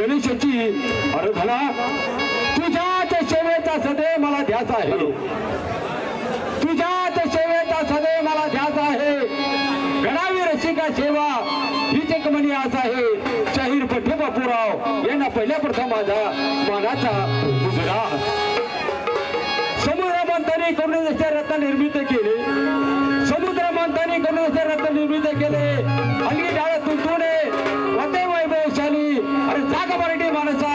गणेशाची आराधना तुझ्याच सेवेचा सदैव मला ध्यास आहे तुझ्याच सेवेचा सदैव मला ध्यास आहे गणावी रसिका सेवा हीच एक म्हणी आज आहे शाहीर पठ्ठे बापूराव यांना पहिल्या प्रथम माझा मानाचा मुजरा समुद्र मंथनी करून जसे रत्न निर्मित केले समुद्र मंथनी करून जसे रत्न निर्मित केले हलगी डाळ तुंतुणे वते वैभवशाली अरे जाग मराठी माणसा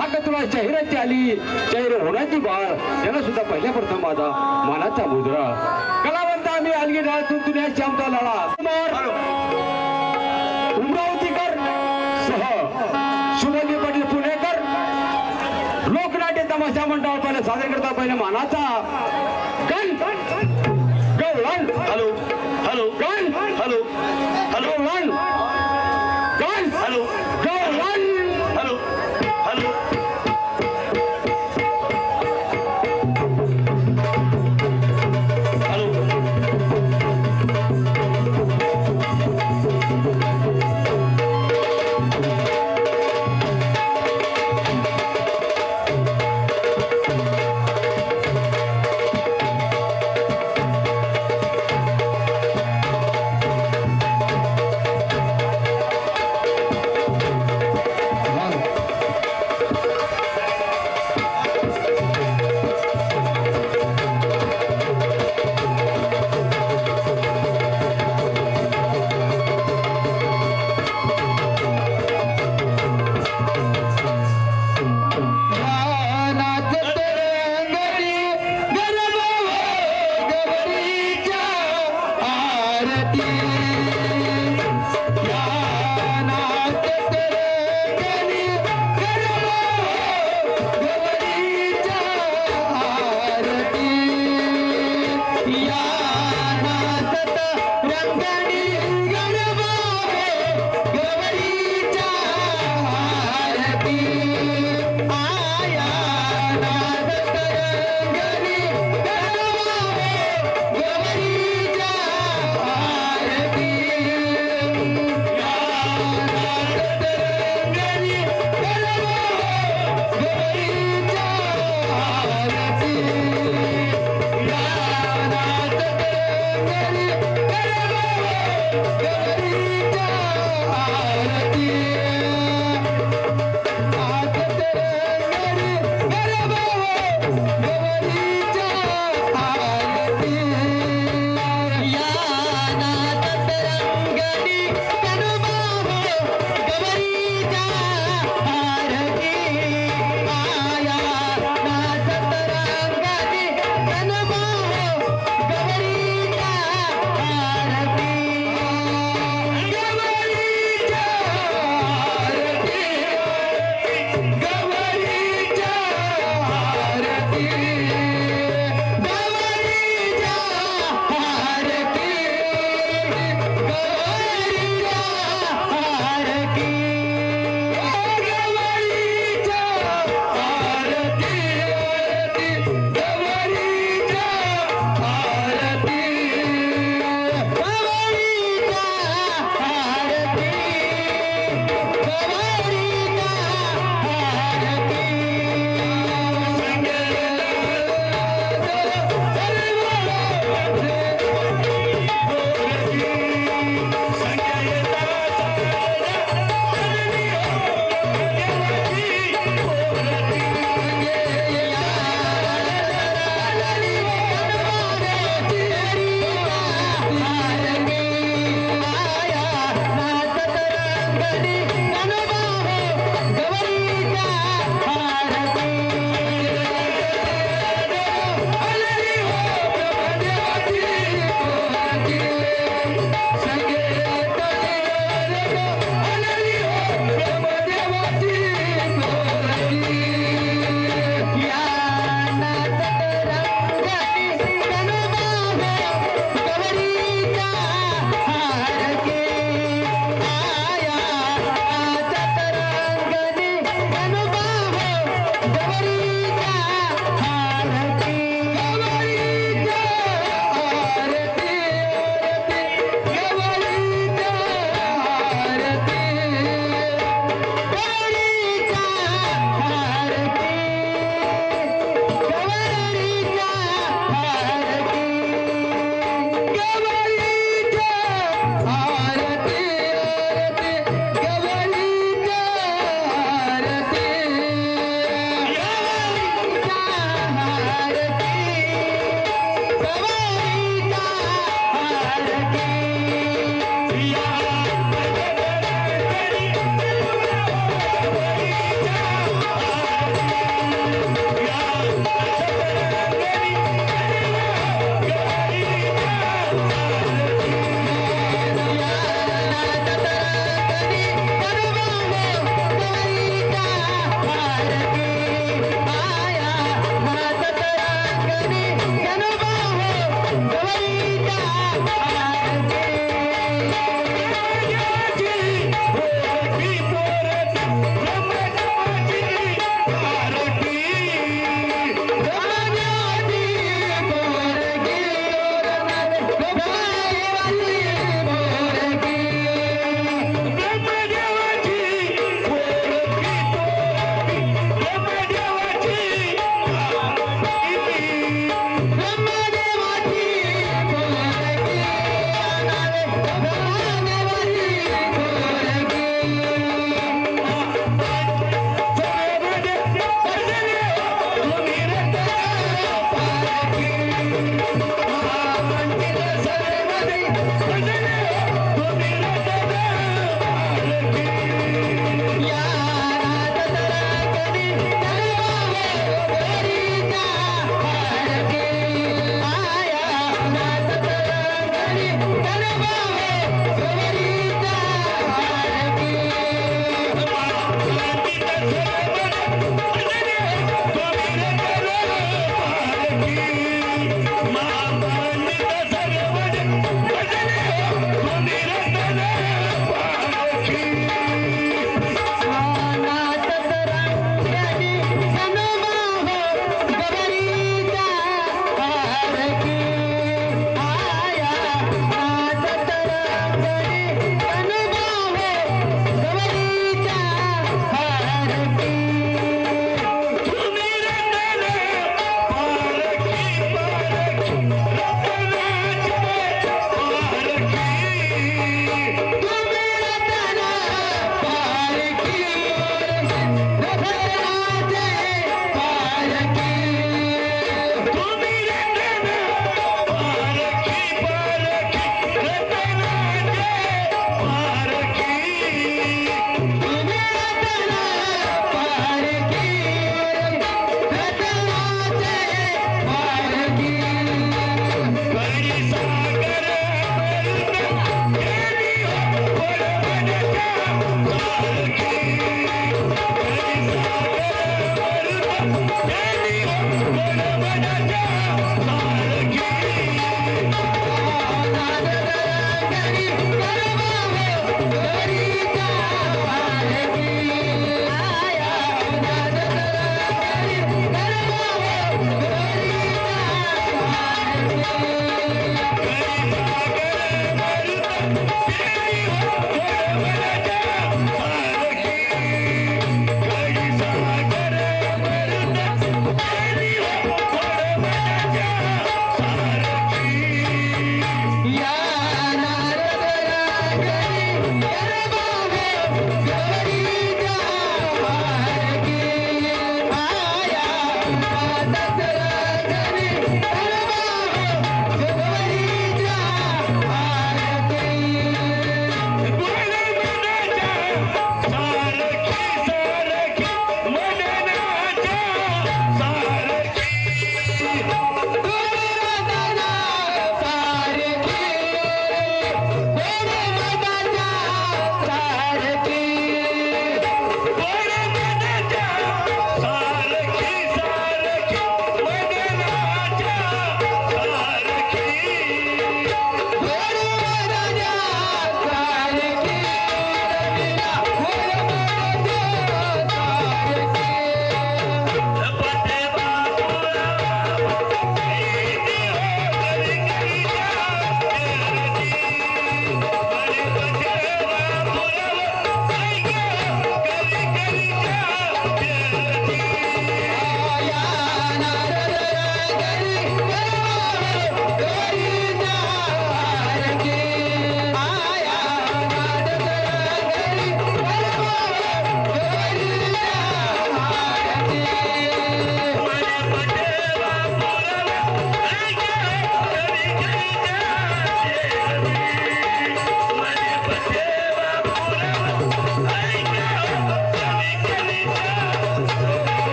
हाक तुला शाहिराची आली शाहीर होण्याची बाळ याला सुद्धा पहिल्या प्रथम माझा मानाचा मुजरा कलावंत आम्ही हलगी डाळ तुंतुणे श्यामचा लढा उमरावतीकर सह शुभजी पाटील पुणेकर लोकनाट्य तमाशा मंडळ पहिले सादर करता पहिले मानाचा गण गवळण हॅलो हॅलो गण हॅलो हॅलो गण गण हॅलो गवळण हॅलो हॅलो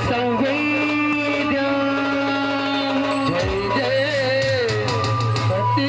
संवेद्या जय जय सती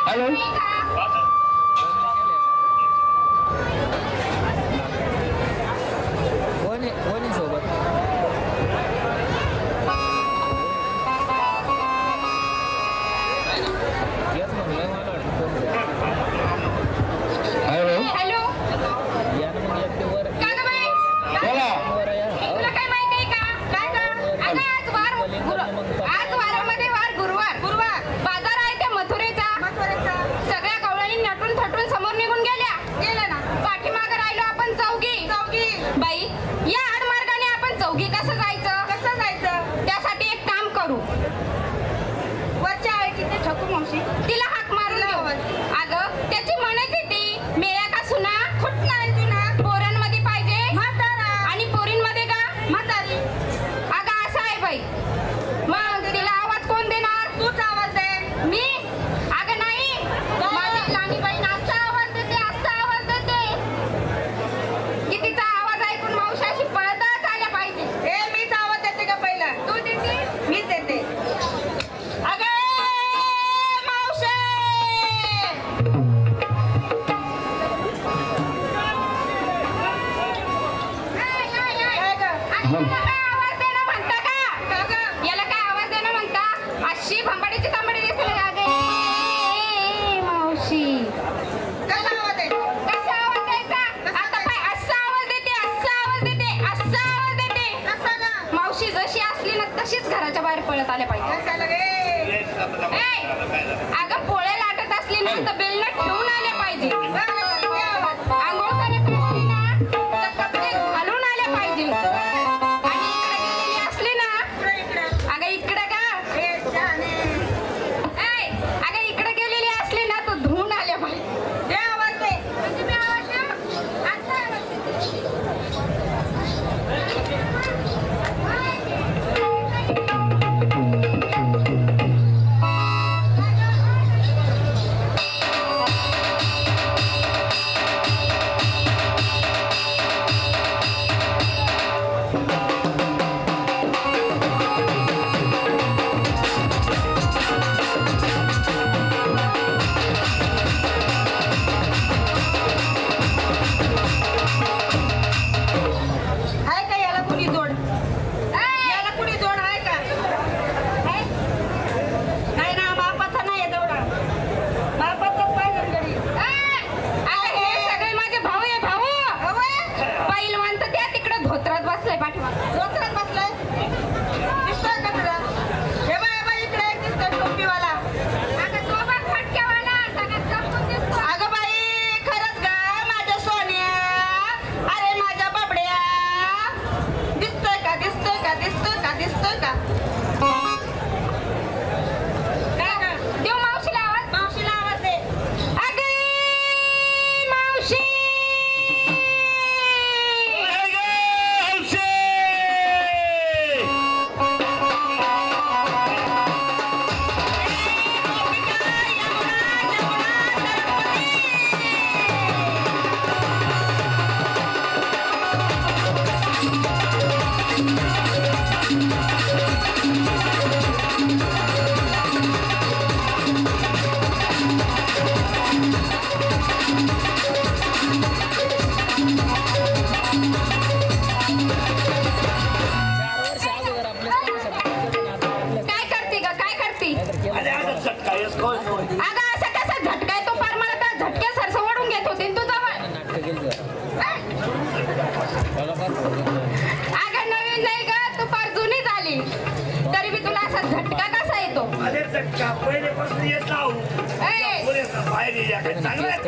हॅलो कोणी सोबत हॅलो हॅलो या ना मग एकटे वर का ग बाई? बोला वर या तुला काय माहिती आहे का? काय ग? अगं आज वारामध्ये वार गुरुवार बाजार आहे त्या मथुरेचा सगळ्या गवळणी नटून थटून समोर निघून गेल्या ना पाठीमागे राहिलो आपण चौघी बाई या आडमार्गाने आपण चौघी कसं जायचं त्यासाठी एक काम करू वरच्या आहे तिथे ठकू मावशी तिला हाक मारलं अगं त्याची म्हणायची ती मेया का सुना पोरांमध्ये पाहिजे म्हातारा आणि पोरींमध्ये का म्हातारी अगं असं आहे बाई मग तिला आवाज कोण देणार तूच आवाज दे मी अगं नाही माझी लहानी बहीण असा आवाज देते की तिचा आवाज ऐकून मावशाशी पळतच आल्या पाहिजे मीच आवाज देते का पहिला तू देते मीच देते अगं मावशे आवाज देणं म्हणता का याला काय आवाज देणं म्हणता अशी भंबाडीची तांबडी दिसते मावशी कसा आवाज द्यायचा आता पाय असा आवाज देते मावशी जशी असली ना तशीच घराच्या बाहेर पळत आल्या पाहिजे अगं पोळे लाटत असली ना तर बेलनं ठेवून आल्या पाहिजे आंघोळ करत असली ना तर कपडे घालून आल्या पाहिजे आणि इकडे गेलेली असली ना अगं इकडे का अगं इकडे गेलेली असली ना तर धुवून आल्या पाहिजे आवाज दे म्हणजे मी आवाज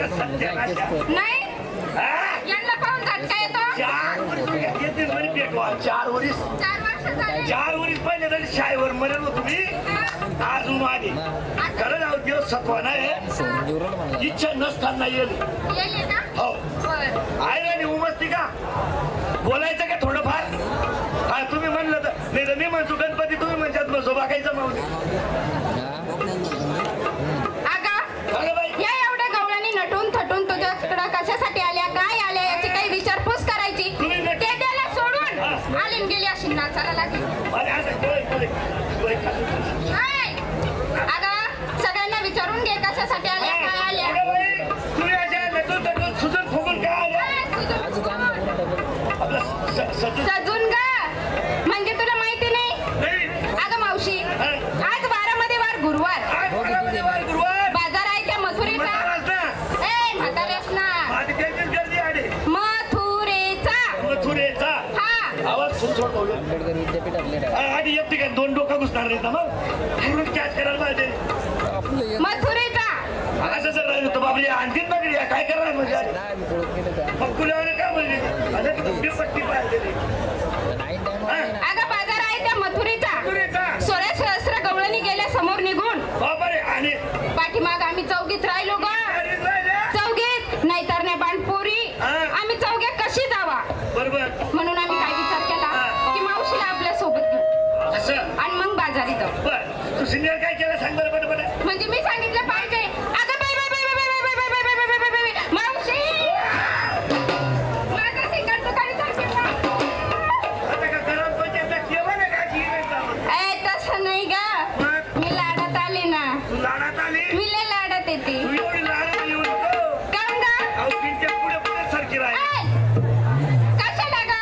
नाही यांना पाहून झटका येतो 4 वर्ष पहिले तरी शाळेवर म्हणत होतो मी अजून आधी खरं जाऊ दिवस सत्वाना आहे इच्छा नसताना येईल हो आहे ना उमसती का बोलायचं का थोडंफार हा तुम्ही म्हणलं तर नाही तर मी म्हणतो गणपती तुम्ही म्हणतात बसो बाकायचं मावली या एवढ्या गवळणी नटून थटून तुझ्याकडे कशासाठी आल्या काय आल्या याची काही विचारपूस करायची ते त्याला सोडून आली न गेली अशी नाचायला लागली अरे असं डोळे खाली. हाय. अगं सगळ्यांना विचारून घे कशासाठी आल्या काय आल्या अगं बाई, तुम्ही अशा नटून सुजून फुगून का आल्या? आज काम आपलं सजून सजून ग म्हणजे तुला माहिती नाही नाही. अगं मावशी आज वारामध्ये वार गुरुवार आज वारामध्ये वार गुरुवार. बाजार आहे त्या मथुरेचा म्हाताराच ना. ए म्हाताऱ्यास ना आधी त्यांचीच गर्दी आली. मथुरेचा मथुरेचा आवाज सुनसोड बोलू. आंबेडकर विद्यापीठातले डाव. आधी येते का 2 डोकं घुसणार नाही ना मग पूर्ण कॅच करायला पाहिजे. आपलं एक मथुरेचा असं जर राहिलं तर बाबली आणखीन बघली काय करणार म्हणजे दहा बी पळून गेलं का? फक्कुल्यावर काय म्हणजे आता दुबळी पट्टी पाहिजे. नाही time वर नाही ना. अगं बाजार आहे त्या मथुरेचा मथुरेचा 16 सहस्र गवळणी गेल्या समोर निघून बापरे. आणि पाठीमाग आम्ही चौघीत राहिलो ग गाडीत राहिल्या. चौघीत नाहीतर नाही बाणपोरी हा. आम्ही चौघ्या कशी जावा बरोबर म्हणून आम्ही काय विचार केला हा. की मावशीला आपल्या सोबत घेऊ असं आणि मग बाजारी जाऊ बर. तू सिनियर काय केलं सांग बरं पटपट. म्हणजे मी सांगितलं पाहिजे अगं बाई बाई बाई बाई बाई बाई बाई बाई बाई बाई बाई बाई मावशी माझा सिंगर तू काय सांगितलं आता का गरम पंचायतला केव्हा नाही का की नाही जावं? ए तसं नाही ग मग मी लाडात आली ना तू लाडात आली. मी लय लाडात येते तू एवढी लाडात येऊ नको. काऊन ग अहो पिंच्या पुढे पुढे सरकी राहील. ए, कशाला ग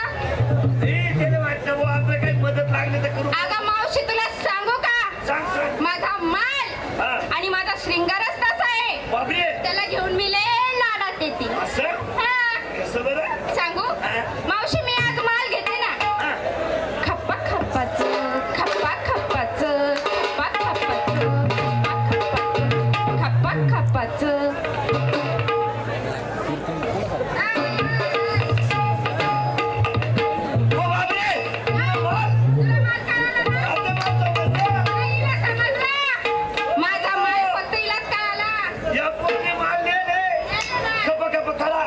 त्याला वाटतं बुवा आपलं काही मदत लागली तर करू. अगं मावशी तुला सांगू का सांग सांग. माझा माल हा. आणि माझा श्रृंगारच तसा आहे बापरे. त्याला घेऊन मी लय लाडात येते असं हा. कसं बरं. सांगू मावशी मी आज माल घेते ना हा. खप्पा खप्पाच खप्पा खप्पाच खप्पा खप्पाच खप्पा खप्पाच ओ बापरे. बोल. आपलं माल समजलं. माझा माल फक्त इलाच कळाला या पोरने माल नेले. खप खप खरा.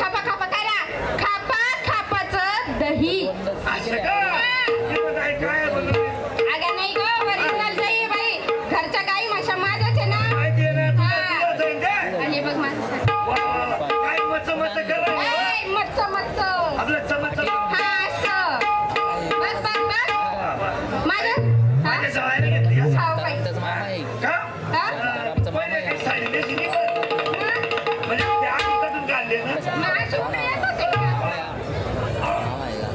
खपा खपा करा खपा खापाच दही असं का? हे बघ, काय बोललो मी. अगं नाही गो ओरिजिनल दही बाई घरच्या गाई म्हशा माझ्याच आहे ना माहिती आहे ना तुला दिलं असेल ते? आणि हे बघ माझं वा, वा, वा. काय मच करा. ए मच्च मच्च आपलं चमच हा असं बस बस बस माझं हा माझ्या जवळ घेतली का? खाऊ बाई आमचाच मामा आहे. का? हा आमचा मामा पहिले आहे. काही साडी नेसली नाही का? म्हणजे ते आधी कटून काढले ना. माझी उडी येत होते का? मामा आहे का?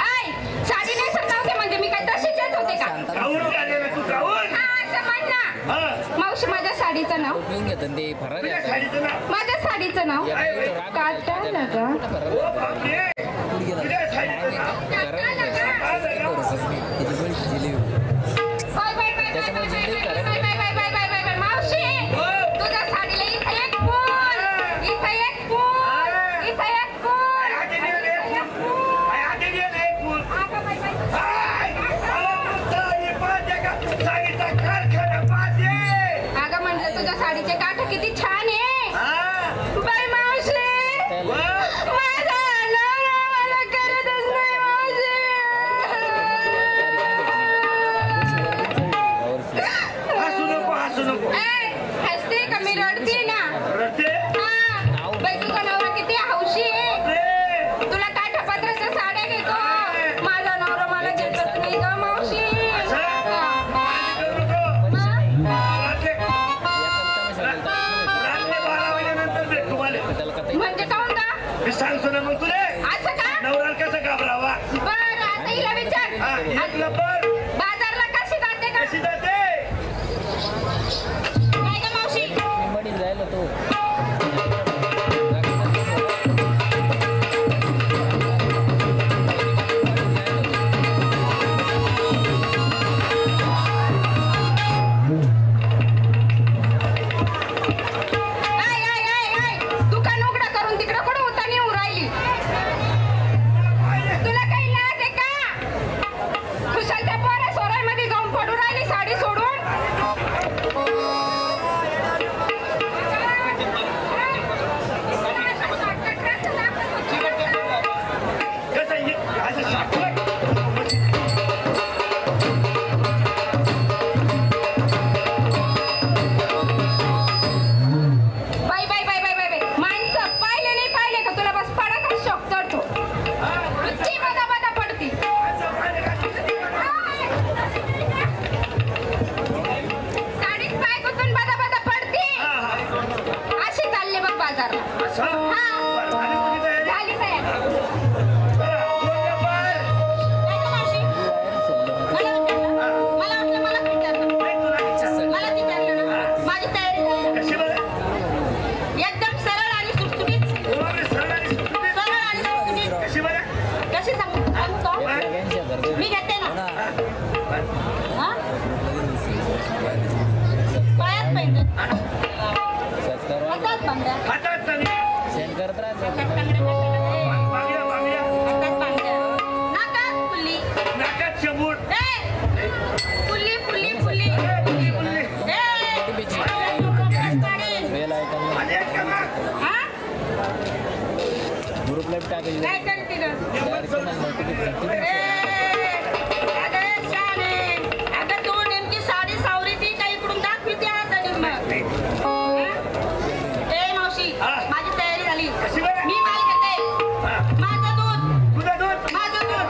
ऐ, साडी नेसत नव्हते म्हणजे मी काय तशीच येत होते का काहून काढले ना तू काहून? हा असं म्हण ना हा. मावशी माझ्या साडीचं नाव पिऊन घेतात आणि ते फरार तुझ्या आहे. साडीचं नाव. माझ्या साडीचं नाव काटाला ग ओ बापरे. तुझ्या साडीचं नाव. Bye bye bye bye bye bye bye bye bye bye bye bye मावशी तुझ्या साडीला इथं एक फूल इथं एक फूल इथं एक काय फूल हाती दिलं एक फूल? काय हाती दिलं एक फूल? अगं बाई बाई हाय! अरे तुमचा ही पाहते का? साडीचा कारखाना पाहते. अगं म्हटलं तुझ्या साडीचे काठ किती छान आहे हा? बाई मावशी बस. माझा नवरा मला करतच नाही मावशी हसू नको, हसू नको. ए, हसते का मी रडते ना रडते? हा बाई तुझा नवरा किती हौशी आहे बापरे. तुला काठापत्राच्या साड्या घेतो माझा नवरा मला घेतच नाही ग मावशी असं? हा. काळजी करू नको. मग? रात्री 12 वाजेनंतर भेट तुम्हाला. म्हणजे काऊन का मी सांगतो ना मग तुले. असं का नवरा कसा घाबरावा? बरं आता हिला विचार हा, एक नंबर. बाजारला कशी जाते का कशी जाते? काय ग मावशी मडीत जायला तो आय आय आय आय दुकान उघडं करून तिकडं कुठं उतानी येऊन राहिली तुला काही लाज आहे का खुशाल त्या हातात बांगड्या. हातात चांगल्या सेंड करत हातात राहते बांगड्या कशाला? बांगड्या बांगड्या हातात बांगड्या. नाकात फुल्ली. नाकात शेंबूड फुल्ली फुल्ली फुल्ली. बेल आयटम आणि एक कमाल. हा? ग्रुप लाईफ टाकायची काय करते ग? डायरेक्ट नोटिफिकेशन अगं शाने. अगं तू नेमकी साडी सावरीची का इकडून दाखविते आता निम्म? ए मावशी, हा. माझी तयारी झाली. कशी बरं? मी माल घेते. हा. माझं दूध. तुझं दूध माझं दूध.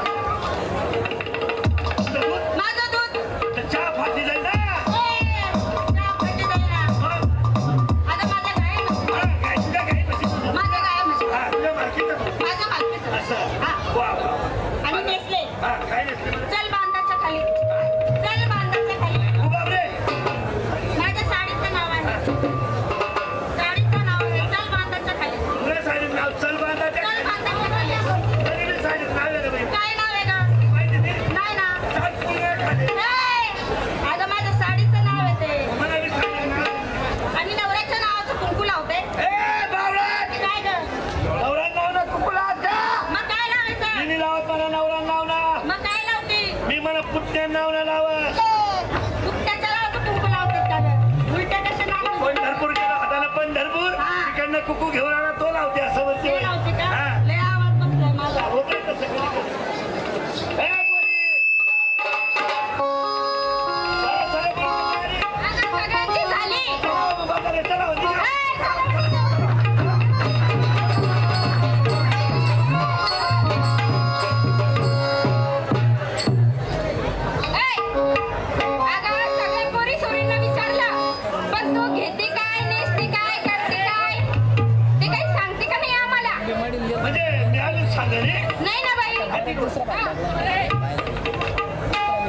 तुझं दूध माझं दूध. तर चहा फाटी जाईल ना चहा फाटी जाईल ना. मग आता माझ्या गाय म्हशी. काय तुझ्या काही म्हशी माझ्या गाय म्हशी. हा तुझ्या मालकीचं दूध. माझं मालकीचं. असं हा. वा वा आणि नेसले. हा काय नसते बरं. चल बांधाच्या खाली. चल बांधाच्या खाली. उभा रे माझ्या साडीचं नाव आहे. साडीचं नाव आहे. चल बांधाच्या खाली. तुला साडीत नाव चल बांधा त्या चल बांधाच्या खाली. तरी साडीत नाव आहे रे बाई काय नाव आहे गं? माहिती नाही नाही ना. चाल पुन्हा खाली ए, अगं माझ्या साडीचं नाव आहे ते. मला बी साडीत नाव आणि नवऱ्याच्या नावाचं कुंकू लावते. ए बावळट काय गं? नवरा नाव ना कुकुला का मग काय लावायचं? मी लावत मला नवरा नाव ना मग काय लावते? मी मला पुट्या नाव ना लावत कुत्त्याच्या नावाचं कुंकू लावते का गं? उलट्या कशा नाव? पंढरपूर गेला हाताने पंढरपूर हा. तिकडनं कुकू घेऊन आला तो लावते असं म्हणते ते लावते का? हा. लय आवाज बसलाय माझा. होतंय तसं कधी-कधी. ए, पोरी. चला, चला, पोरी, तयारी. अगं सगळ्यांची झाली. चला, बाबा रे, चला, होती का? ए, चला. अगं सगळ्या पोरी सोरींना विचारलं, पण तू घेते काय, नेसते काय, करते काय, ते काही सांगते का नाही आम्हाला? म्हणजे मी अजून सांगा रे नाही ना बाई. दुसरा भाग टाकला ना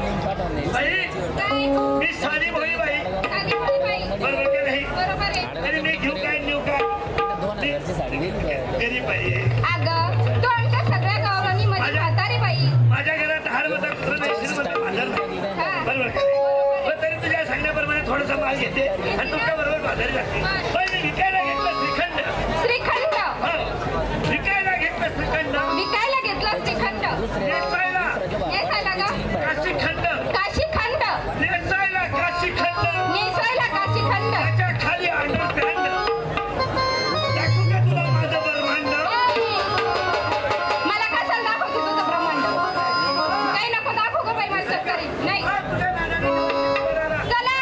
लिंक पाठवून बाई काय? मी साधी भोळी बाई आधी बोल बाई. बरोबर का नाही बरोबर आहे. तरी मी घेऊ काय नेऊ काय 2000ची साडी गेली गरीब बाई आहे. अगं तू आमच्या सगळ्या गावांनी मध्ये म्हातारी बाई. माझ्या घरात हाडवता कुठं नाही श्रीमंत बाजार नाही. बरोबर का नाही? पण तरी तुझ्या सांगण्याप्रमाणे थोडासा माल घेते आणि तुमच्या बरोबर बाजारी लागते पण मी विकायला घेतलं श्रीखंड श्रीखंड. हो विकायला घेतलं श्रीखंड विकायला घेतलं श्रीखंड. नेसायला नेसायला का? काशीखंड काशीखंड. नेसायला काशीखंड नेसायला काशीखंड. त्याच्या खाली अंडरपॅन्ट दाखवू का तुला माझं ब्रह्मांड मला कशाला दाखवते तुझं ब्रह्मांड? काही नको दाखवू गं बाई मला चक्करी. नाही. हा, तुझ्या नादाने बोलायला. चला.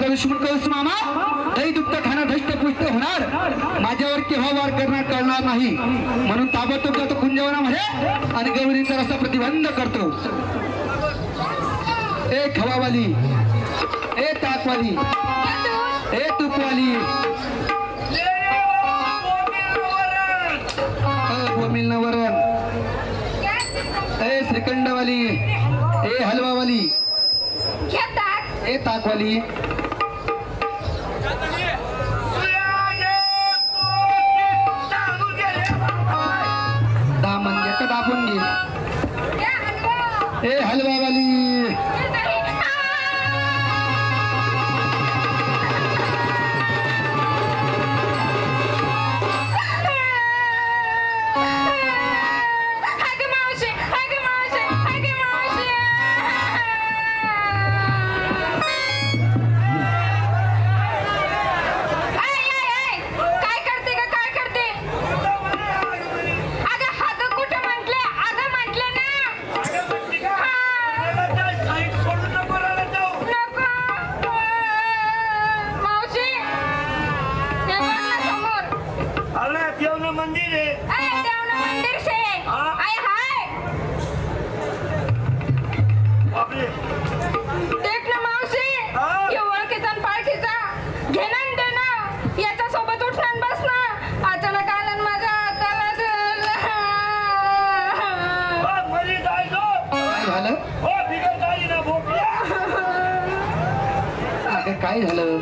माझा दुश्मन कळस मामा दही दुप्त खाणार धष्ट पुष्ट होणार माझ्यावर केव्हा वार करणार कळणार नाही म्हणून ताबडतोब जातो कुंजवनामध्ये आणि गौरीचा रस्ता प्रतिबंध करतो. ए खवावाली ए ताकवाली ए तुपवाली बोमिल नवरण ए श्रीखंडवाली ए हलवावाली ए ताकवाली दामन घे का दाबून घे ए हलवावाली काय झालं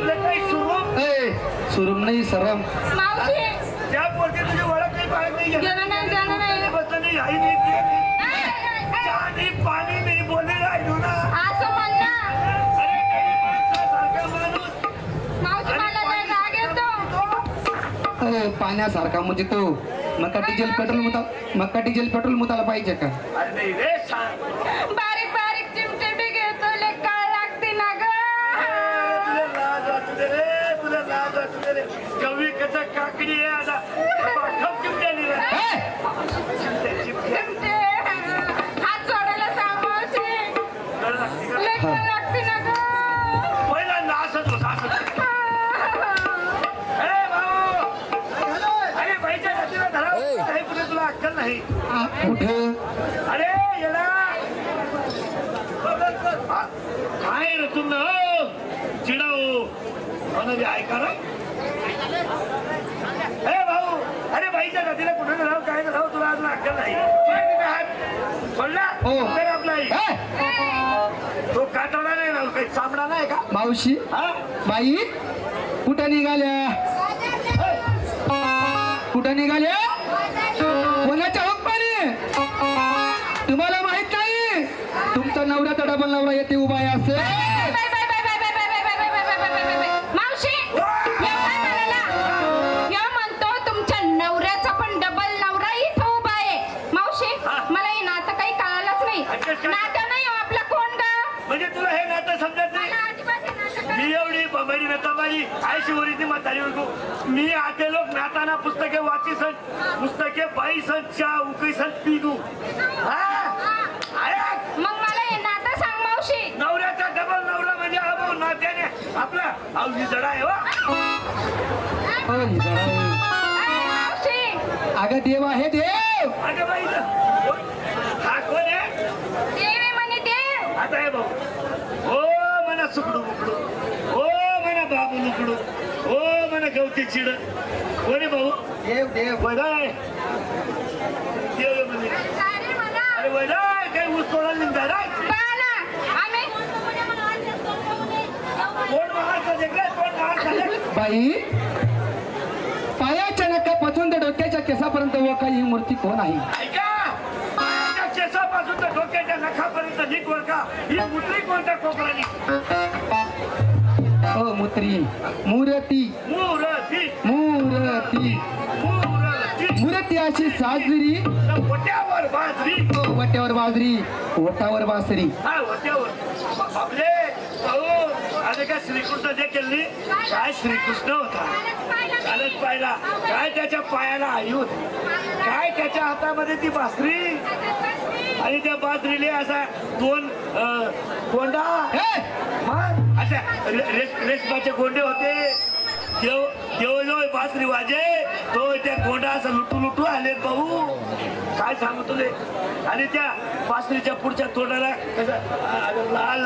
सुरुम नाही सरम त्या पोरते तुझी ओळख नाही पाळत नाही पाणी नाही बोलले राहिलो ना असं म्हणला पाण्यासारखा म्हणजे तो मका डिझेल पेट्रोल मुताला पाहिजे का? अरे नाही रे सांग बारीक बारीक चिमटे बी घेतो ले काळ लागते ना ग तुला लाज वाटू रे कवी कसा काकडी आहे आता चिमट्याली चिमटे हात सोडायला सांगायचे ले काळ लागते ना ग पहिल्यांदा असंच होत असं तुला अक्कल नाही कुठे अरे येला काय रे तुम्ही चिडाऊ म्हणून ऐका ना हे भाऊ अरे बाईच्या गतीला कुठे राहू काय राहू तुला अजून अक्कल नाही सोडला तर आपला तो काटवला नाही ना काही चामडा नाही का मावशी बाई कुठं निघाल्या कोणाच्या हुकमाने तुम्हाला माहित नाही तुमचा नवऱ्याचा डबल नवरा येते उभा आहे असं मावशी म्हणतो तुमच्या नवऱ्याचा पण डबल नवरा इथं उभा आहे. मावशी मला हे नातं काही कळालंच नाही. नातं नाही हो आपलं कोण गा म्हणजे तुला हे नातं समजत नाही. मी एवढी बंबई नताबाई आयशी वरीची म्हातारी होतो मी आते लोक नाताना पुस्तके वाची सन पुस्तके बाई सन चा उकई सन पिगू मग मला हे नातं सांग मावशी. नवऱ्याचा डबल नवरा म्हणजे अबो नात्याने आपला अवधी जडा आहे मावशी अगं देव आहे देव अगं बाई हा कोण आहे देव म्हणे देव आता आहे भाऊ हो म्हणा सुकडू बुकडू हो म्हणा बाबू लुकडू हो म्हणा गवती चिड कोणी भाऊ देव देव वडाय देव म्हणजे अरे वडाय काही ऊस तोडायला निघता रे कोण महाराष्ट्र देखलाय कोण महाराष्ट्र बाई पायाच्या नकापासून तर डोक्याच्या केसापर्यंत वका ही मूर्ती कोण आहे? ऐका पायाच्या केसापासून तर डोक्याच्या नखापर्यंत नीट वर का ही मुद्री कोणत्या कोकणाने मूर्ती मूर्ती मूर्ती मूर्ती मूर्ती अशी साजरी वट्यावर बाजरी वट्यावर बाजरी ओटावर बासरी हा वट्यावर बापरे भाऊ अरे काय श्रीकृष्ण जे केली काय श्रीकृष्ण होता कालच पाहिला काय त्याच्या पायाला आई होती काय त्याच्या हातामध्ये ती बासरी आणि त्या बाजरीले असा दोन गोंडा हे, मग अशा रेशमाचे गोंडे होते. देवजवळ बासरी वाजे तो त्या गोंडा असा लुटू लुटू आले भाऊ. काय सांगू तुले. आणि त्या बासरीच्या पुढच्या तोंडाला लाल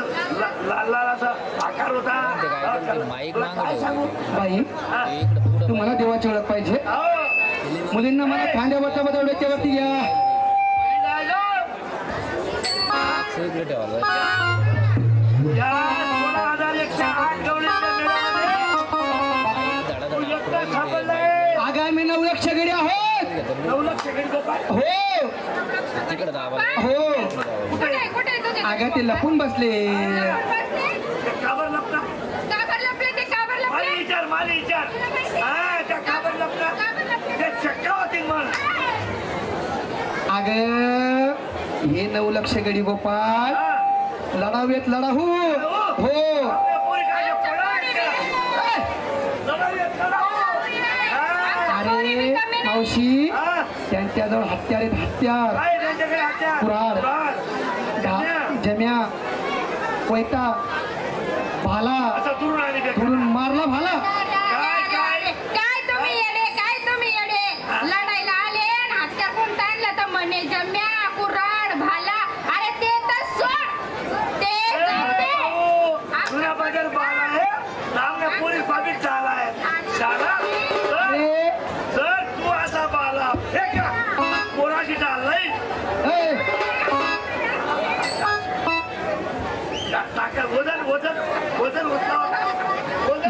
लाल लाल असा आकार होता. काय सांगू बाई तुम्हाला देवाची ओळख पाहिजे. मुलींना मला खांद्यावरचा बदल डोक्यावरती घ्या. या 16,108 गवळीच्या मेळ्यामध्ये तू एकटा सापडलाय. आगामी 9 लक्ष गडी आहोत. 9 लक्ष गडी गोपाळ. हो हो कुठे कुठे तुझे आगा ते लपून बसले. काबर लपला. काबर लपले ते काबर माली लपले विचार माली विचार. हा त्या काबर लपला. त्या चक्का होती मग. अग हे 9 लक्ष गडी गोपाळ लढावेत लढाहू. हो अरे मावशी त्यांच्याजवळ हत्यार आहेत. हत्यार कुऱ्हाड जम्या कोयता भाला धरून मारला भाला. काय तुम्ही येडे लढायला आले आणि हत्यार कोणता आणलं तर म्हणे जम्या कुऱ्हाड भाला. अरे ते तर सोड ते बदल बाला आहे. सामने पोलीस पाकिट झाला आहे. झाला अरे सर तू असा बाला हे का कोणाशी चाललाय. ए, वजन वजन वजन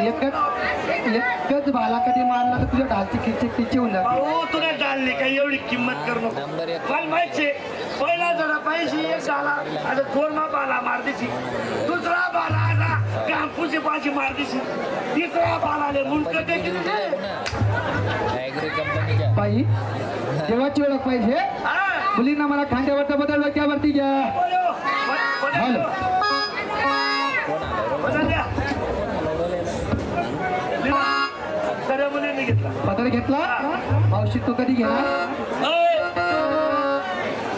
एकच भाला कधी मारला तर तुझ्या ढालची किची होऊन जाते. भाऊ तुला डालली काही एवढी किंमत कर नको. मला माहिती पहिला जरा पाहिजे एक झाला आता चोरमा बाला मार दिशी. दुसरा बाला असा कांपूची पाशी मार दिशी. तिसरा बालाले मुंडक बाई देवाची ओळख पाहिजे. मुलींना मला खांद्यावरचा बदल डोक्यावरती घ्या. हॅलो सगळ्या मुलींनी घेतला. बदल घेतला. मावशी तू कधी घेणार.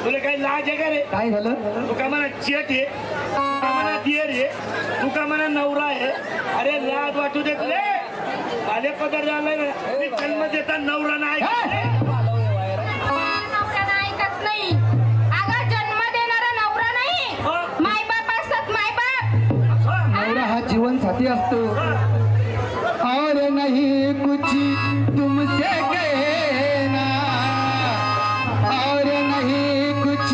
तुला काही लाज आहे का रे. काय झालं. तुका म्हणा चेट आहे तुका म्हणा दियर आहे तुका म्हणा नवरा आहे. अरे लाज वाटू देत रे. माझे पदर झालाय ना. मी जन्म देता नवरा नाही. नवरा नाही ऐकत नाही. अगं जन्म देणारा नवरा नाही मायबाप असतात मायबाप. नवरा हा जीवन साथी असतो. और नहीं कुछ तुमसे कहना और नहीं कुछ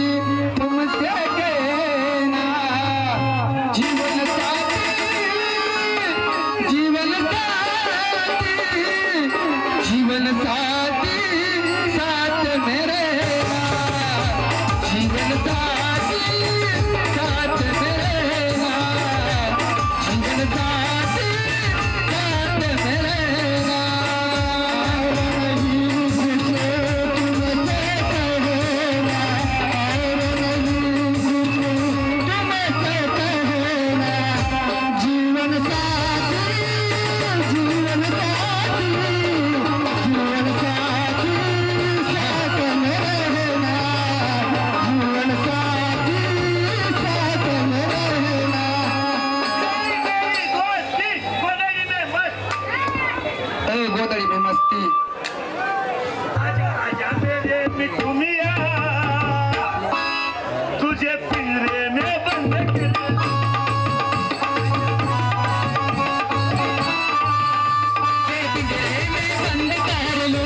तुमसे कहना. जीवन साथी जीवन साथी जीवन साथी साथ में रहना. जीवन साथी साथ में रहना. जीवन साथी साथ में रहना. जीवन साथी जीवन साथी जीवन साथी साथ में रहना. जीवन साथी साथ में रहना. ए गोदड़ी में मस्ती. तुझे पिंजरे में बंद कर. बंद कर लो.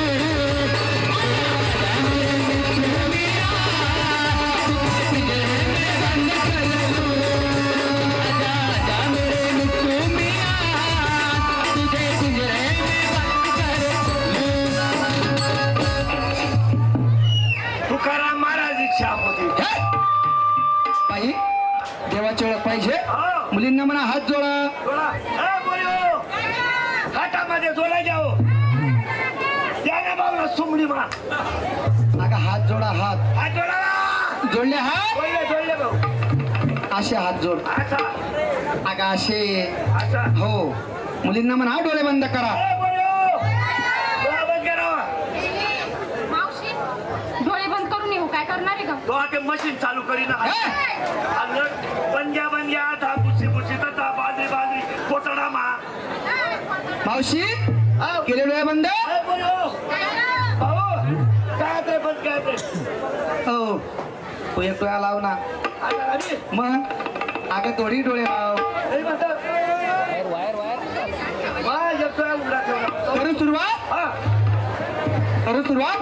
बंद कर लो. आजा मेरे मिट्टू मियां तुझे पिंजरे में बंद कर लो. तुकाराम महाराज इच्छा होती. बाई देवाची ओळख पाहिजे. मुलींना म्हणा हात जोडा. हातामध्ये जोडा जाओ. त्याने बाबा सुमडी मार. अगं हात जोडा. हात हात जोडा. जोडले. हात जोडले जोडले भाऊ. असे हात जोड. असा अगं असे. असा. हो मुलींना म्हणा डोळे बंद करा. मावशी डोळे बंद करून येऊ काय करणार आहे का. तो आता मशीन चालू करीन बंग्या था बुशी था बाजरी कोटडा मा मावशी केले डोळे बंद काय बंद काय हो तू एक डोळा लाव ना मग अगं थोडी डोळे लाव करू सुरुवात करू सुरुवात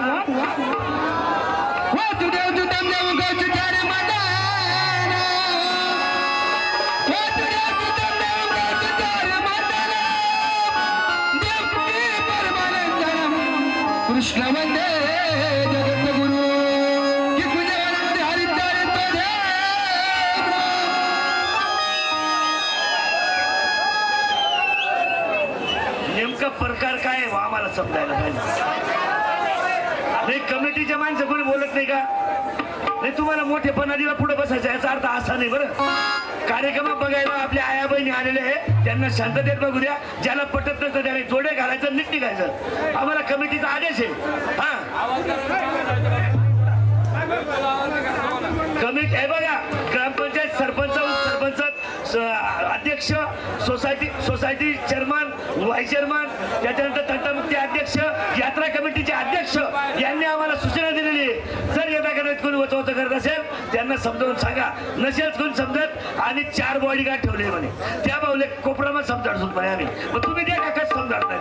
कृष्ण वंदे जगद्गुरु की कुंजवनामध्ये हरिद्वार येतो देव. नेमका प्रकार काय आहे आम्हाला समजायला पाहिजे. कमिटीच्या माणसं कोणी बोलत नाही का? नाही तुम्हाला मोठेपणा दिला पुढे बसायचा याचा अर्थ असा नाही बरं. कार्यक्रम बघायला आपल्या आया बहिणी आलेले आहे त्यांना शांततेत बघू द्या. ज्याला पटत नसतं त्याने जोडे घालायचं नीट निघायचं. आम्हाला कमिटीचा आदेश आहे. हा कमिटी आहे बघा. ग्रामपंचायत सरपंच अध्यक्ष सोसायटी चेअरमन व्हाईस चेअरमन त्याच्यानंतर तंटामुक्ती अध्यक्ष यात्रा कमिटीचे अध्यक्ष यांनी आम्हाला सूचना दिलेली आहे. जर येता करत कोणी वचवच करत असेल त्यांना समजावून सांगा. नसेल कोणी समजत आणि 4 बॉडीगार्ड ठेवले म्हणे त्या बावले कोपरामा समजाड सुट म्हणे आम्ही. मग तुम्ही द्या का कसं समजाड नाही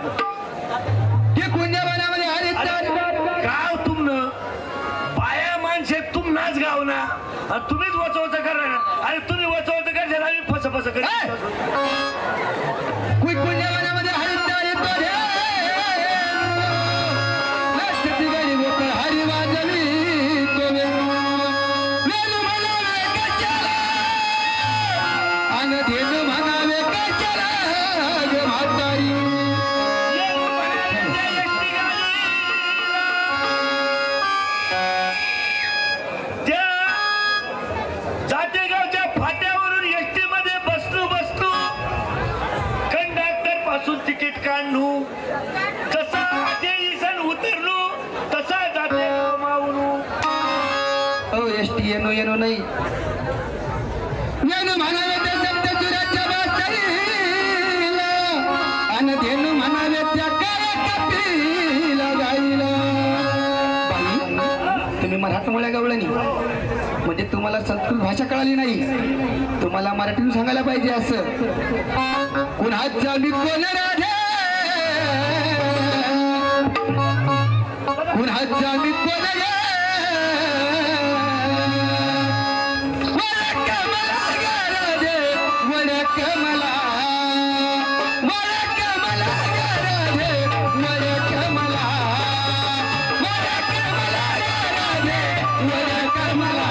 की कुंजवनामध्ये हरिद्वार गाव तुमनं बाया माणसे तुम नाच गाव ना तुम्हीच वचवच करा ना. आणि तुम्ही वचवच करशाल आम्ही फस करी. कुंजवनामध्ये हरिद्वार येतो देव. लक्षाती गडी गोकुळ हरी वाजवी तो वेणू. वेणू म्हणावे कशाला आणि धेनू म्हणावे कशाला ग म्हातारी. जातेगावच्या फाट्यावरून एसटी मध्ये बसलो कंडक्टर पासून तिकीट काढणू जसा आधी इसन उतरलो तसा जातेगाव मावळू. ओ एसटी येणू नाही. वेणू म्हणावे त्या सप्त चुराच्या बासरीला आणि धेनू म्हणावे त्या काळ्या कपीला गाईला. बाई तुम्ही मराठमोळ्या गवळणी म्हणजे तुम्हाला संस्कृत भाषा कळाली नाही. तुम्हाला मराठीतून सांगायला पाहिजे असं. कुणाच्या मी कोण राधे कुणाच्या मी कोण रे वरक मला ग राधे वरक मला वरक मला ग राधे वरक मला वरक मला ग राधे वरक मला.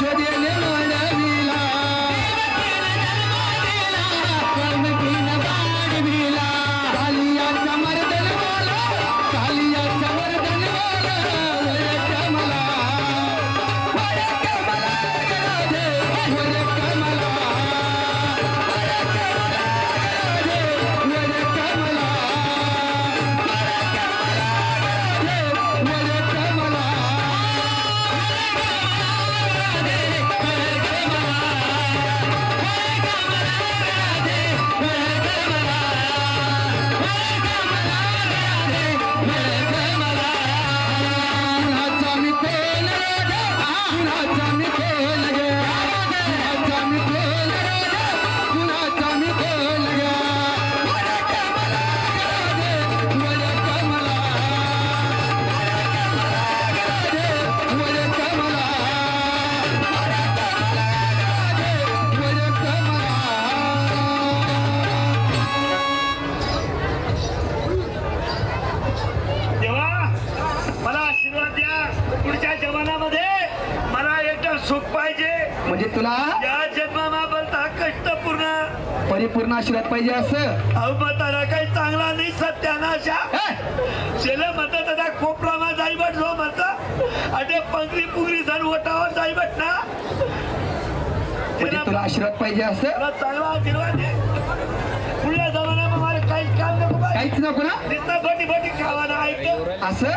यशोदेने वाढविला कालियाचा मर्दन बोला कालियाचा मर्दन बोला वळक मला वळक मला राधे वळक मला वळक मला राधे वळक मला वळक मला कुणाचा मी कोल राजा कुणाचा मी कोल ग कुणाचा मी कोल राजा कुणाचा मी कोल ग वळक मला राधे वळक मला राधे वळक मला राधे वळक मला देवा मला आशीर्वाद द्या पुढच्या जमान्यामध्ये मला एकदम सुख पाहिजे म्हणजे तुला या जन्मा बोलता कष्टपूर्ण परिपूर्ण आशीर्वाद पाहिजे असं अवतारा काही चांगला नाही सत्यानाशा शेले म्हणतात आता कोपरामा जाई बट जो म्हणता अटे पंगरी पुगरी जण ओटावर जाई बट ना म्हणजे तुला आशीर्वाद पाहिजे असं तुला चांगला आशीर्वाद दे पुढल्या जमान्यामध्ये मला काही काम नको बाई. काहीच नको ना नुसतं बटी बटी खावा ना ऐकतो असं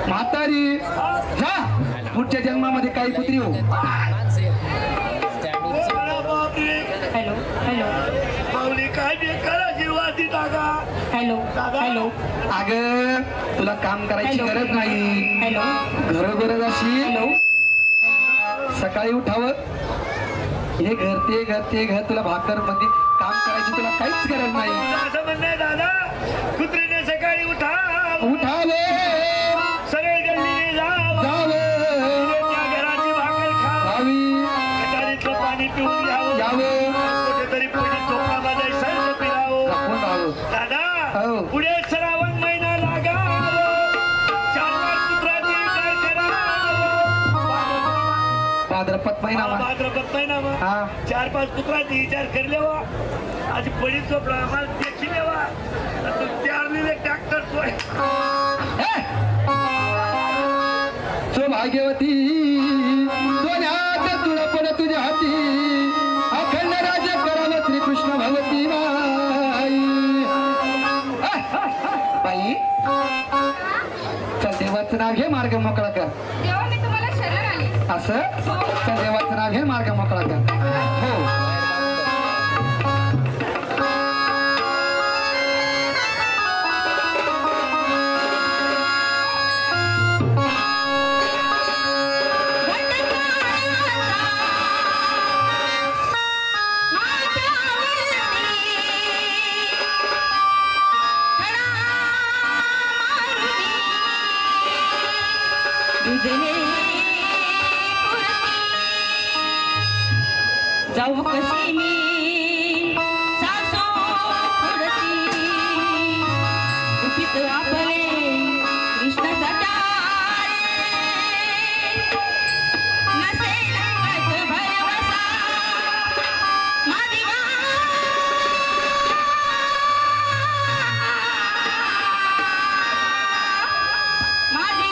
म्हातारी जा पुढच्या जन्मामध्ये काही कुत्री हो बापरे हॅलो हॅलो माऊली काय बेकार आशीर्वाद देता का हॅलो हॅलो अग तुला काम करायची हॅलो. गरज नाही हॅलो घरोघर अशी हॅलो सकाळी उठावं हे घर ते घर तुला भाकर मध्ये काम करायची तुला काहीच गरज नाही असं म्हणणं आहे दादा कुत्रीने सकाळी उठा उठावे सरळ गल्लीने जावं जावे त्या घराची भाकर खावं गावी गटारीतलं पाणी पिऊन घ्यावं यावं कुठेतरी पुढे चोपडा माझा सर्व पिरावं राखून राहावं दादा हो. पुढे श्रावण महिना लागावं 4-5 कुत्राची विचार करावं भाद्रपद महिना भाद्रपद महिना हा 4-5 कुत्राची विचार करलेवा आज पडी चोपडा आम्हाला देखील लेवा त्यारलेले ट्रॅक्टर सो भाग्यवती सोन्यात तुला पड तुझ्या हाती अखंड राज्य करावं श्रीकृष्ण भगवती बाई चल देवाचं नाव घे मार्ग मोकळा कर तेव्हा मी तुम्हाला शरण आली असं चल देवाचं नाव घे मार्ग मोकळा कर हो जाऊ कशी मी सासो पुढची उठीत आपले कृष्ण सटाळे नसेल अंगात भरवसा माझी माझी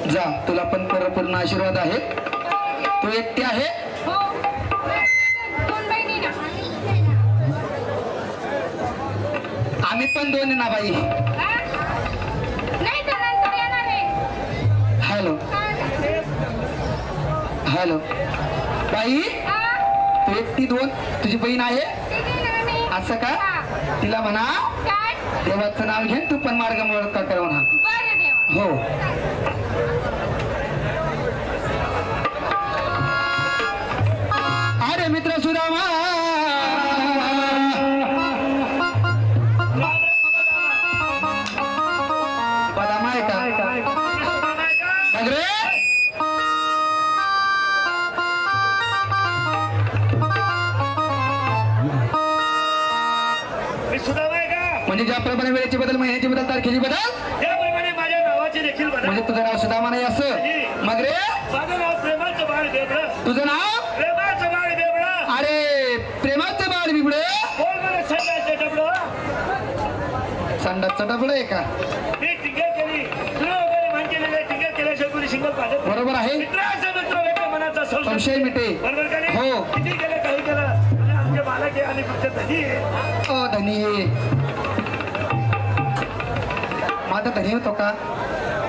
जा, तुला पण पूर्ण आशीर्वाद आहे. तू एकटी आहे? आम्ही पण दोन ना बाई. हॅलो हॅलो बाई, तू एकटी दोन, तुझी बहीण आहे असं का? तिला म्हणा देवाचं नाव घे, तू पण मार्ग मोळ कर म्हणा. हो अरे मित्र सुदामा, बदाम आहे का? रे म्हणजे ज्याप्रमाणे वेळेचे बदल, महिन्याचे बदल, तारखेचे बदल, त्याप्रमाणे माझ्या नावाचे देखील बदल. म्हणजे तुझं नाव सुदामा नाही असं? मग रे माझं नाव प्रेमाचं बाळ बेबडं. तुझं नाव? प्रेमाचं बाळ बेबडं. अरे प्रेमाचं बाळ बिबडे. बोल मला संडासचं डबडं. संडासचं डबडं आहे का? मी टिंगल केली, तुला वगैरे मान केलेलं आहे. टिंगल केल्याशिवाय कोणी शिंगल पाहत बरोबर आहे. मित्राचं मित्र व्यक्त मनाचा संशय मिटे. बरोबर का नाही? हो. किती केलं काही केलं आणि आमचे बालक आहे आणि फक्त धनी आहे. ओ धनी, माझा धनी होतो का?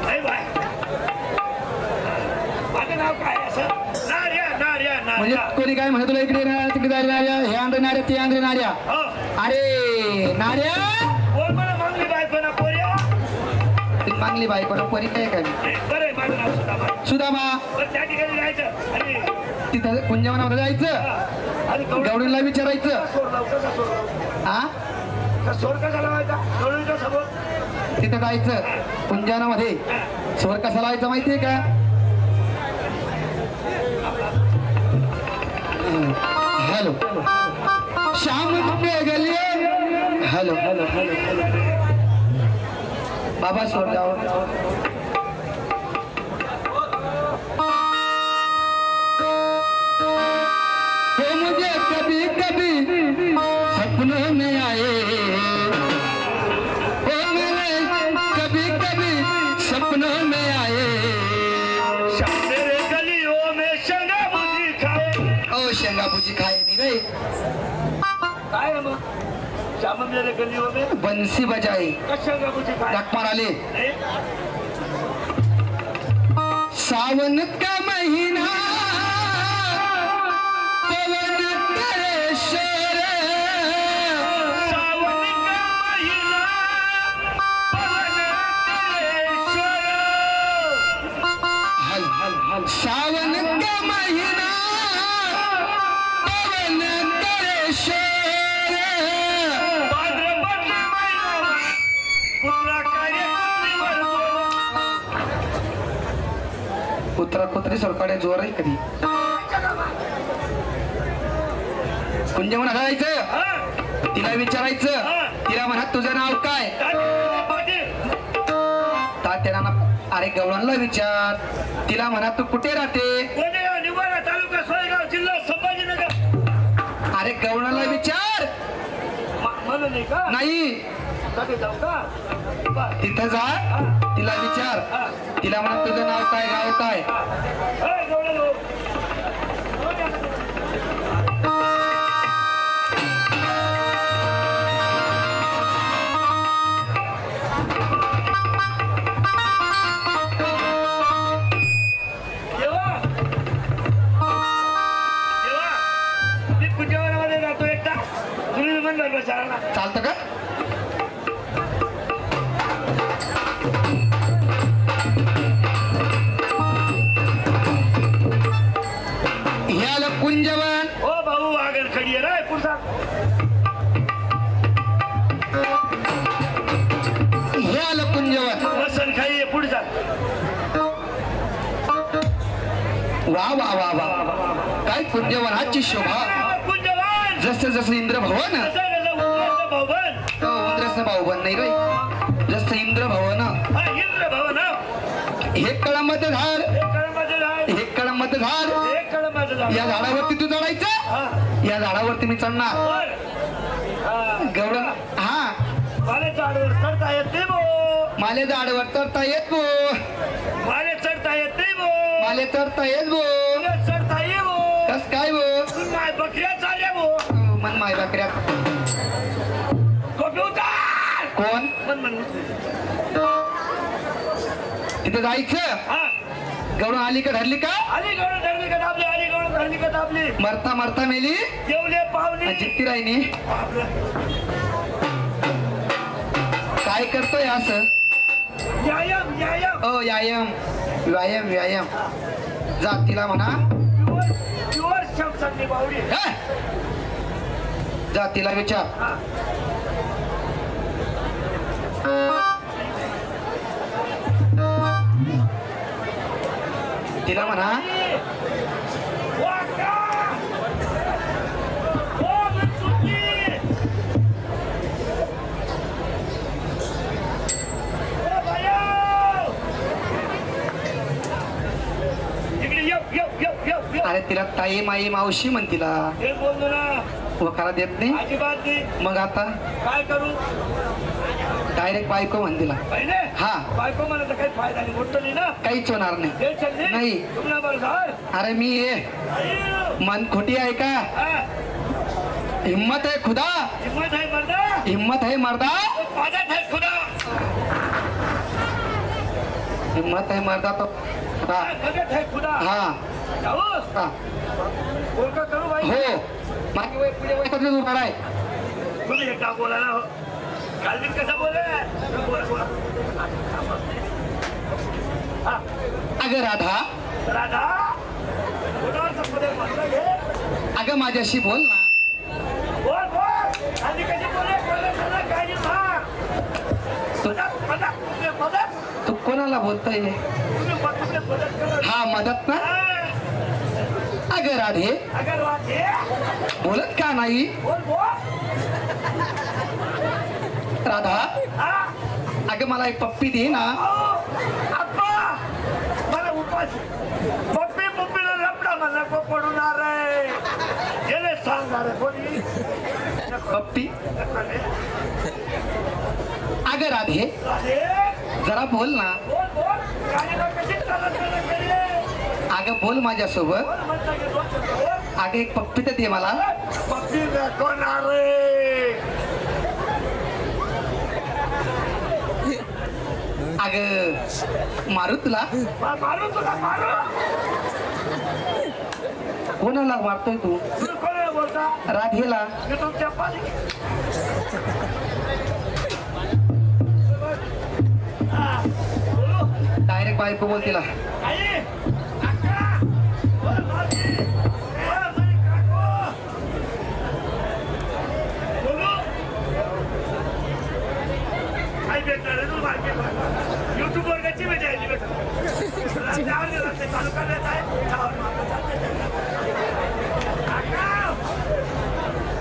नाही बाय, माझं नाव काय असं? नार्या नार्या म्हणजे नार्या. कोणी काय म्हणत तुला इकडे नार्या, तिकडे जायला नार्या, हे आंध्र नार्या, ते आंध्र नार्या. हो. अरे नार्या, बोल मला मागली बायकोना पोऱ्या. ती मागली बायको पोरी काय काय? बरं आहे, माझं नाव सुदामा. सुदामा. बरं त्या ठिकाणी जायचं आणि तिथं कुंजवनामध्ये जायचं, आणि गवडीला विचारायचं. सोड लावतो का सोड? हा, का सोड कसा लावायचा? गवडीच्या समोर तिथं जायचं कुंजवनामध्ये. स्वर कसा लावायचा माहितीये का? हॅलो श्याम गलिये. हॅलो हॅलो हॅलो बाबा सोड जाओ. वो मुझे कभी कभी सपनों में आए, वो मेरे कभी कभी सपनों में आए. मेरे गलियों में शंगा भुजी खाए. ओ शेंगा भुजी खाए नहीं रे. काय आहे मग? श्याम मेरे गलियों में बंसी बजाए. का शंगा भुजी खाए? लखमान आले. नाही? सावन का महीना पवन करे शोर, सावन का महिना पवन करे शोर. हल हल हल. सावन का महीना पवन करे शोर, भाद्रपद महिना कुत्रा कार्य कुत्रीवर जोर. कुत्रा कुत्री सरकडे जोर आहे कधी. कुंजवना जायचं, हा? तिला विचारायचं. तिला म्हणा तुझं नाव काय? पाटील. तात्याला अरे गवळणला विचार. तिला म्हणा तू कुठे राहते? कोणेगाव, निवारा तालुका, सोयगाव, जिल्हा संभाजीनगर. अरे गवळणला विचार. म्हणून नाही का? नाही, कधी जाऊ का? बरं. तिथं जा, तिला विचार. तिला म्हणा तुझं नाव काय, गाव काय? ए, गवळण हो. देवा. देवा, मी कुंजवनामध्ये जातो एकटा. तुम्ही म्हणलं बसायला. चालतं का? वा वा वा वा काय कुंजवनाची शोभा कुंजवन जसं जसं इंद्र भवन उंदरस भाऊबन नाही रे जसं इंद्र भवन इंद्र भवन हे कळंबाचं झाड हे कळंबाचं झाड या झाडावरती तू चढायचं या झाडावरती मी चढणार गवळण हा मला झाडावर चढता येत नाही भो माले झाडावर चढता येत भो मला चढता येत नाही भो माले चढता येत भो तुला चढता ये भो कस काय भो तू माय बकऱ्या चालल्या भो मन माय बकऱ्या कॉम्प्युटर कोण मन तिथे जायचं हा गवळण आली का धरली का आली गवळण धरली का दाबली आली गवळण धरली का दाबली मरता मरता मेली जेवले पावली जित्ती राहिली काय करतोय असं व्यायाम व्यायाम ओ व्यायाम व्यायाम व्यायाम जातीला म्हणा प्युअर शब्दांनी बावडी हा? जातीला विचार हा तिला म्हणा वाका ओ मनसुकी ओ बाया इकडे ये अरे तिला ताई माई मावशी म्हण तिला हे बोलतो ना वखारा देत नाही अजिबात नाही मग आता काय करू डायरेक्ट बायको म्हण तिला पहिले हा. बायको मला तर काही फायदा नाही मोठं नाही ना काहीच होणार नाही टेन्शन नाही. तुम्हाला बरं झाड अरे मी ये मन खोटी आहे का हिम्मत है खुदा हिम्मत आहे मर्दा हिम्मत है मर्दा पाण्यात आहे खुदा हिम्मत है मर्दा तो खुदा पाण्यात आहे खुदा हा जाऊ हा. बोलका करू बाई हो मागे वय पुढे वय तसंच उभा आहे तुम्ही एकदा बोला ना काल दिन कसा बोला बोला हा अगं राधा राधा बोलावर संपदे म्हटलं घे अगं माझ्याशी बोल ना बोल बोल आधी कशी बोले बोले काय मदत तू कोणाला बोलतोय तुम्ही मदत करा हा मदत ना अगं राधे अगर वाटे बोलत का नाही बोल बोल राधा हा अगं मला एक पप्पी दे ना अप्पा मला उपास पप्पी पप्पीला लपडा मला पडून रे गेले सांगणार कोणी पप्पी अगं राधे जरा बोल ना बोल बोल गाडीला कशी चालत अगं बोल माझ्यासोबत अगं एक पप्पी तर दे मला पप्पी दाखवणार रे अगं मारू तुला मारू तुला मारू कोणाला मारतोय तू तुम्ही कोणाला बोलता राधेला मी तुमच्या पाणी डायरेक्ट बायको बोल तिला आई अक्का बोल माती बोल माझी काको बोलू आई भेटणार रे तू मार्केट यूट्यूब वर कशी मजा यायची बेटा रात्री चालू करण्यात आहे अक्का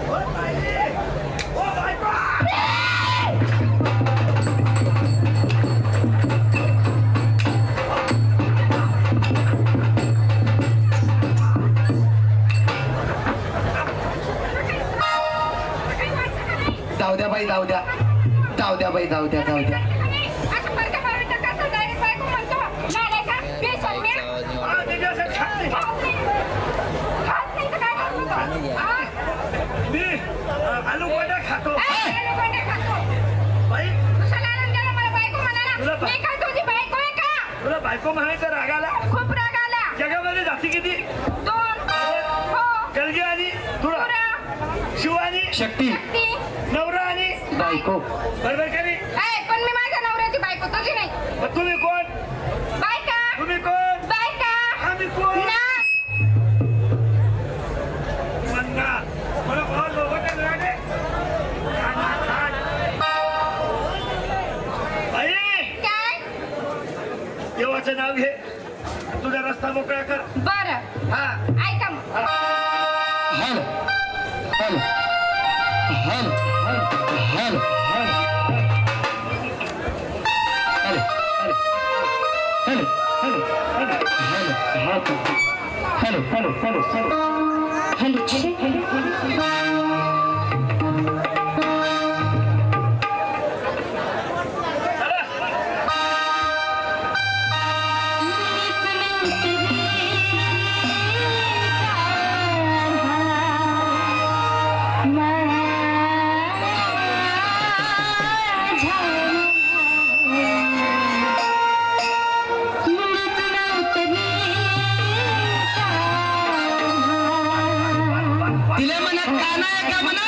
बोल बाई ओ बायको जाऊ द्या बाई जाऊ द्या जाऊ द्या बाई जाऊ द्या जाऊ द्या आलू गोटा खातो बाई तुला बायको म्हणायचं रागाला खूप राग आला जगामध्ये जाती किती 2 हो गलगी आणि तुळा शिव आणि शक्ती नवरा आणि बायको बरोबर का नाही पण मी माझ्या नवऱ्याची बायको तुझी नाही मग तुम्ही कोण बायका तुम्ही कोण बायका आम्ही कोण ना म्हणा मला भाव लोकं राहते बाई काय देवाचं नाव घे तुझं तुझा रस्ता मोकळा कर. बरं हा ऐका मग. हल हल हल हल तिला म्हणा काना आहे का म्हणा,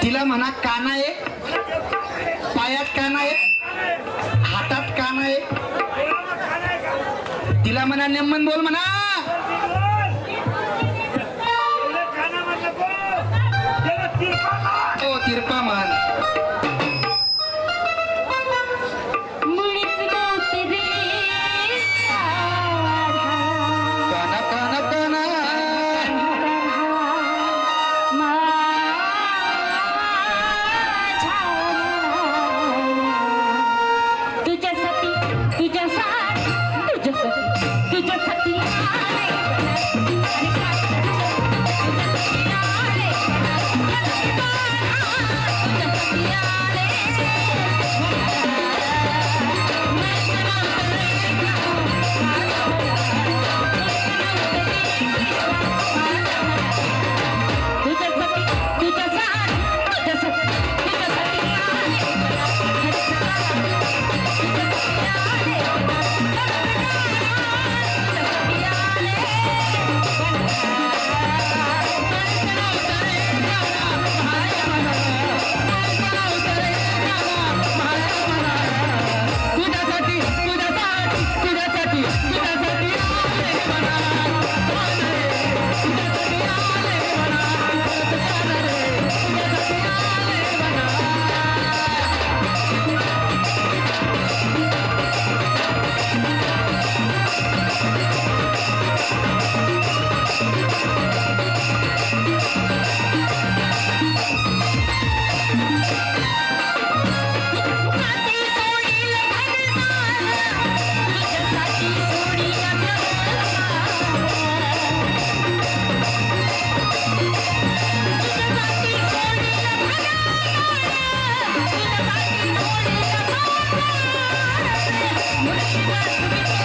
तिला म्हणा काना आहे, पायात काना आहे, हातात काना आहे, तिला म्हणा नेमन बोल म्हणा. ओ तिरपा म्हण. काना काना काना तुझ्यासाठी मुर्शिदा